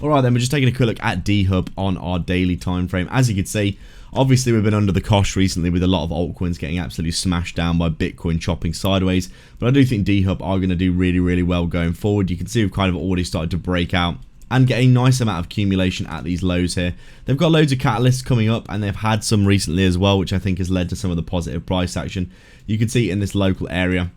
Alright then, we're just taking a quick look at Dehub on our daily time frame. As you can see, obviously we've been under the cosh recently with a lot of altcoins getting absolutely smashed down by Bitcoin chopping sideways. But I do think Dehub are going to do really well going forward. You can see we've kind of already started to break out and get a nice amount of accumulation at these lows here. They've got loads of catalysts coming up, and they've had some recently as well, which I think has led to some of the positive price action. You can see in this local area,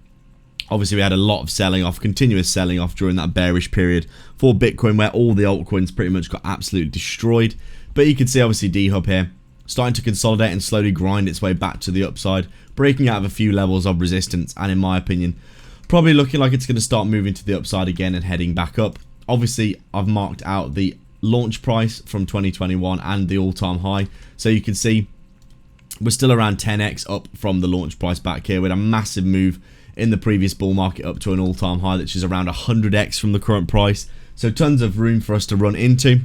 obviously we had a lot of selling off, continuous selling off during that bearish period for Bitcoin, where all the altcoins pretty much got absolutely destroyed. But you can see obviously Dehub here starting to consolidate and slowly grind its way back to the upside, breaking out of a few levels of resistance, and in my opinion probably looking like it's going to start moving to the upside again and heading back up. Obviously I've marked out the launch price from 2021 and the all-time high, so you can see we're still around 10x up from the launch price back here, with a massive move in the previous bull market up to an all-time high, which is around 100x from the current price. So tons of room for us to run into.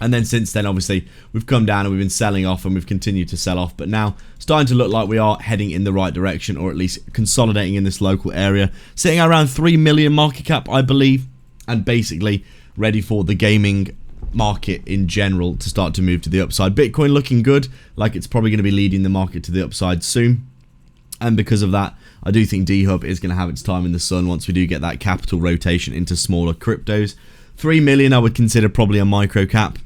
And then since then, obviously, we've come down and we've been selling off, and we've continued to sell off. But now, starting to look like we are heading in the right direction, or at least consolidating in this local area. Sitting at around 3 million market cap, I believe. And basically ready for the gaming market in general to start to move to the upside. Bitcoin looking good, like it's probably going to be leading the market to the upside soon. And because of that, I do think Dehub is going to have its time in the sun once we do get that capital rotation into smaller cryptos. 3 million I would consider probably a micro cap,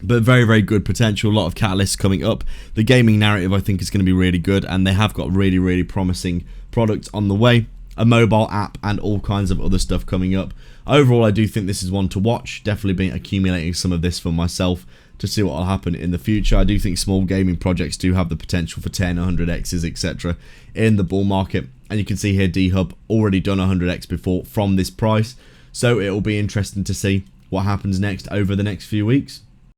but very good potential. A lot of catalysts coming up. The gaming narrative I think is going to be really good, and they have got really promising products on the way. A mobile app and all kinds of other stuff coming up. Overall, I do think this is one to watch. Definitely been accumulating some of this for myself to see what will happen in the future. I do think small gaming projects do have the potential for 10, 100x's, etc. in the bull market. And you can see here Dehub already done 100x before from this price. So it will be interesting to see what happens next over the next few weeks.